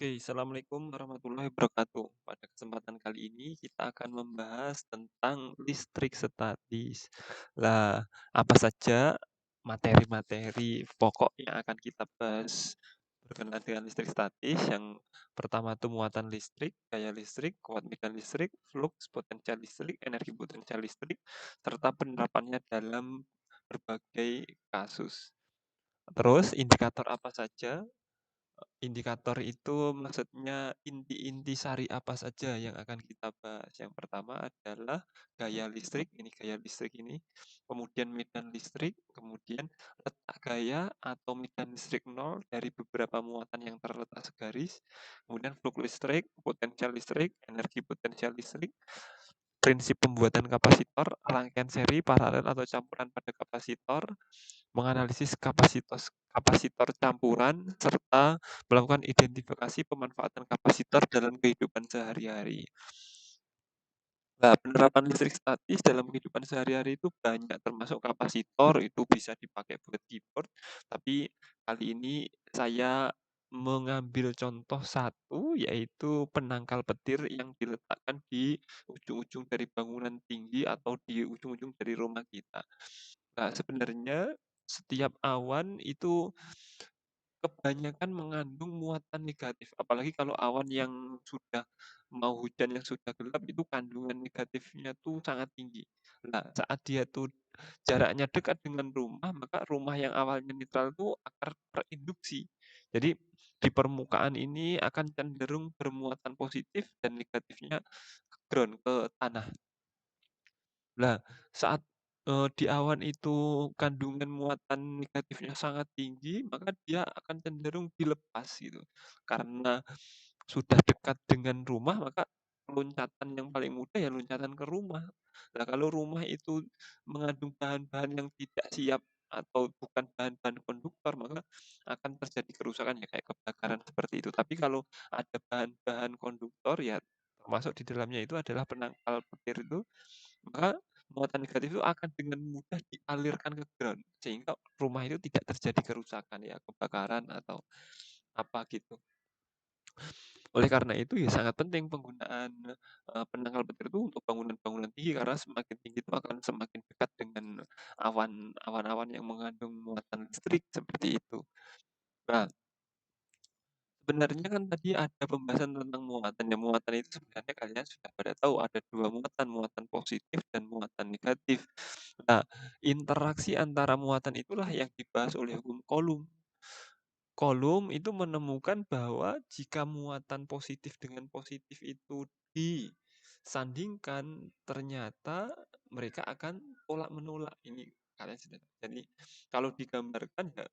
Oke, Assalamualaikum warahmatullahi wabarakatuh. Pada kesempatan kali ini kita akan membahas tentang listrik statis. Lah, apa saja materi-materi pokok yang akan kita bahas berkenaan dengan listrik statis? Yang pertama itu muatan listrik, gaya listrik, kuat medan listrik, flux, potensial listrik, energi potensial listrik, serta penerapannya dalam berbagai kasus. Terus indikator apa saja? Indikator itu maksudnya inti-inti sari apa saja yang akan kita bahas. Yang pertama adalah gaya listrik, ini gaya listrik ini, kemudian medan listrik, kemudian letak gaya atau medan listrik nol dari beberapa muatan yang terletak segaris, kemudian flux listrik, potensial listrik, energi potensial listrik, prinsip pembuatan kapasitor, rangkaian seri, paralel atau campuran pada kapasitor, menganalisis kapasitor campuran, serta melakukan identifikasi pemanfaatan kapasitor dalam kehidupan sehari-hari. Nah, penerapan listrik statis dalam kehidupan sehari-hari itu banyak, termasuk kapasitor itu bisa dipakai buat keyboard. Tapi kali ini saya mengambil contoh satu, yaitu penangkal petir yang diletakkan di ujung-ujung dari bangunan tinggi atau di ujung-ujung dari rumah kita. Nah, sebenarnya setiap awan itu kebanyakan mengandung muatan negatif, apalagi kalau awan yang sudah mau hujan, yang sudah gelap itu kandungan negatifnya tuh sangat tinggi. Nah, saat dia tuh jaraknya dekat dengan rumah, maka rumah yang awalnya netral itu akan terinduksi. Jadi di permukaan ini akan cenderung bermuatan positif dan negatifnya ke ground, ke tanah. Lah, saat, di awan itu kandungan muatan negatifnya sangat tinggi, maka dia akan cenderung dilepas gitu. Karena sudah dekat dengan rumah, maka loncatan yang paling mudah ya loncatan ke rumah. Nah, kalau rumah itu mengandung bahan-bahan yang tidak siap atau bukan bahan-bahan konduktor, maka akan terjadi kerusakan ya kayak kebakaran seperti itu. Tapi kalau ada bahan-bahan konduktor ya termasuk di dalamnya itu adalah penangkal petir itu, maka muatan negatif itu akan dengan mudah dialirkan ke ground, sehingga rumah itu tidak terjadi kerusakan ya, kebakaran atau apa gitu. Oleh karena itu ya sangat penting penggunaan, penangkal petir itu untuk bangunan-bangunan tinggi, karena semakin tinggi itu akan semakin dekat dengan awan-awan yang mengandung muatan listrik, seperti itu. Nah, sebenarnya kan tadi ada pembahasan tentang muatan, ya muatan itu sebenarnya kalian sudah pada tahu ada 2 muatan, muatan positif dan muatan negatif. Nah, interaksi antara muatan itulah yang dibahas oleh hukum Coulomb. Coulomb itu menemukan bahwa jika muatan positif dengan positif itu disandingkan, ternyata mereka akan tolak-menolak. Ini kalian sudah tahu. Jadi kalau digambarkan ya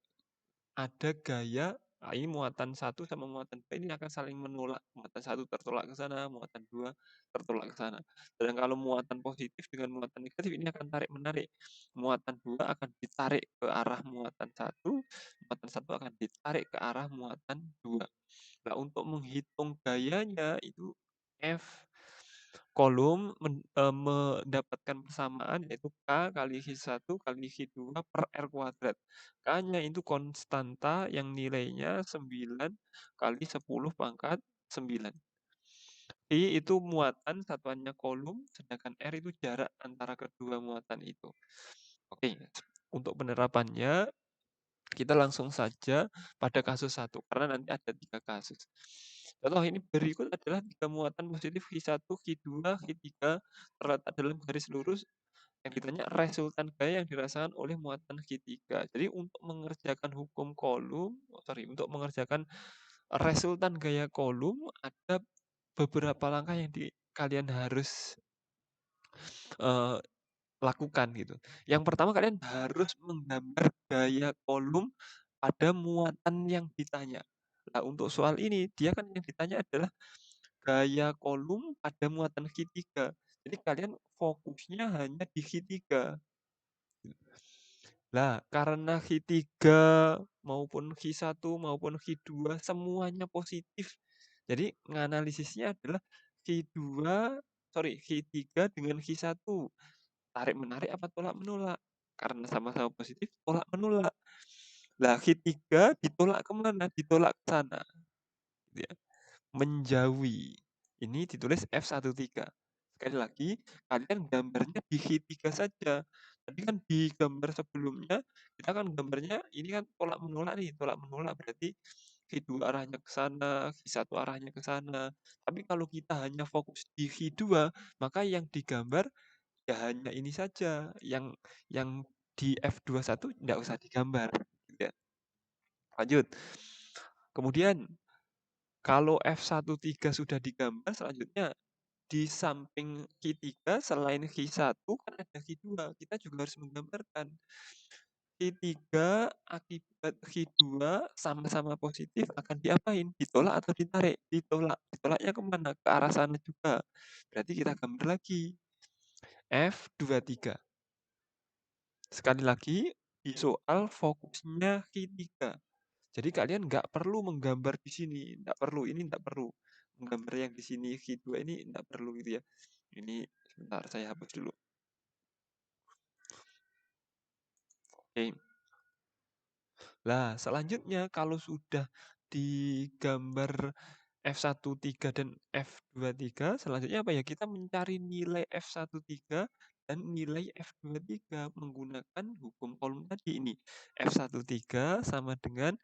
ada gaya, ini muatan satu sama muatan 2 ini akan saling menolak. Muatan satu tertolak ke sana, muatan 2 tertolak ke sana. Dan kalau muatan positif dengan muatan negatif ini akan tarik-menarik. Muatan 2 akan ditarik ke arah muatan satu, muatan satu akan ditarik ke arah muatan 2. Nah, untuk menghitung gayanya itu F. Mendapatkan persamaan yaitu K kali Q1 kali Q2 per R kuadrat. K-nya itu konstanta yang nilainya 9 kali 10 pangkat 9. I itu muatan, satuannya Coulomb, sedangkan R itu jarak antara kedua muatan itu. Oke, untuk penerapannya kita langsung saja pada kasus satu, karena nanti ada 3 kasus. Contoh ini berikut adalah 3 muatan positif Q1, Q2, Q3 terletak dalam garis lurus yang ditanya resultan gaya yang dirasakan oleh muatan Q3. Jadi untuk mengerjakan hukum Coulomb, untuk mengerjakan resultan gaya Coulomb ada beberapa langkah yang kalian harus, eee, lakukan gitu. Yang pertama kalian harus menggambar gaya Coulomb pada muatan yang ditanya. Nah, untuk soal ini dia kan yang ditanya adalah gaya Coulomb pada muatan Q3. Jadi kalian fokusnya hanya di Q3. Lah, karena Q3 maupun Q1 maupun Q2 semuanya positif. Jadi nganalisisnya adalah Q2 Q3 dengan Q1. Tarik-menarik apa tolak-menolak? Karena sama-sama positif, tolak-menolak. Lah Q3 ditolak ke mana? Ditolak ke sana, gitu ya. menjauhi. Ini ditulis F13. Sekali lagi, kalian gambarnya di segitiga saja. Tadi kan di gambar sebelumnya, kita kan gambarnya ini kan tolak-menolak nih, tolak-menolak berarti Q2 arahnya ke sana, Q1 arahnya ke sana. Tapi kalau kita hanya fokus di Q2, maka yang digambar ya hanya ini saja, yang di F21 nggak usah digambar, gitu ya. Lanjut. Kemudian kalau F13 sudah digambar, selanjutnya di samping Q3 selain Q1 kan ada Q2, kita juga harus menggambarkan. Q3 akibat Q2 sama-sama positif akan diapain? Ditolak atau ditarik? Ditolak. Ditolaknya kemana? Ke arah sana juga. Berarti kita gambar lagi. F23. Sekali lagi, di soal fokusnya Q3. Jadi kalian nggak perlu menggambar di sini, nggak perlu, ini nggak perlu. Menggambar yang di sini Q2 ini nggak perlu gitu ya. Ini sebentar saya hapus dulu. Oke. Lah, selanjutnya kalau sudah digambar F13 dan F23, selanjutnya apa ya? Kita mencari nilai F13 dan nilai F23 menggunakan hukum kolom tadi ini. F13 sama dengan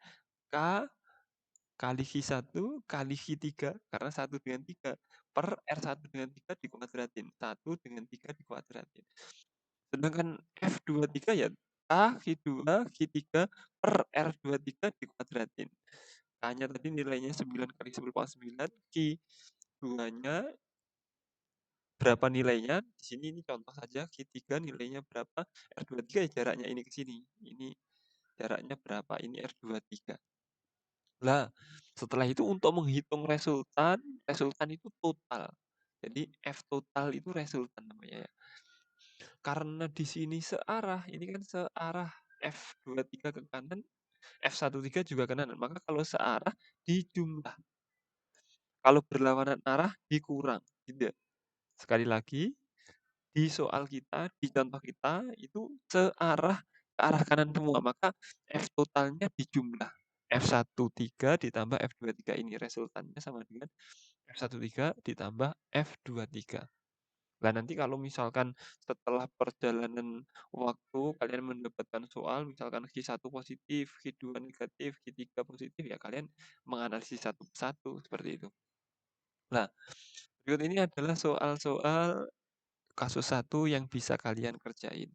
K kali Q1 kali Q3 karena 1 dengan 3 per R1 dengan 3 dikuadratin. 1 dengan 3 dikuadratin. Sedangkan F23 ya K, Q2, Q3 per R23 dikuadratin. K-nya tadi nilainya 9 kali 10 pangkat 9, Q2-nya berapa nilainya? Di sini ini contoh saja, Q3 nilainya berapa, R23 ya jaraknya ini ke sini. Ini jaraknya berapa, ini R23. Lah, setelah itu untuk menghitung resultan, resultan itu total. Jadi F total itu resultan namanya ya. Karena di sini searah, ini kan searah F23 ke kanan, F13 juga ke kanan. Maka kalau searah dijumlah. Kalau berlawanan arah dikurang, gitu ya. Sekali lagi, di soal kita, di contoh kita itu searah ke arah kanan semua, maka F totalnya dijumlah. F13 ditambah F23 ini resultannya sama dengan F13 ditambah F23. Nah, nanti kalau misalkan setelah perjalanan waktu kalian mendapatkan soal misalkan Q1 positif, Q2 negatif, Q3 positif, ya kalian menganalisis satu persatu seperti itu. Nah, berikut ini adalah soal-soal kasus 1 yang bisa kalian kerjain.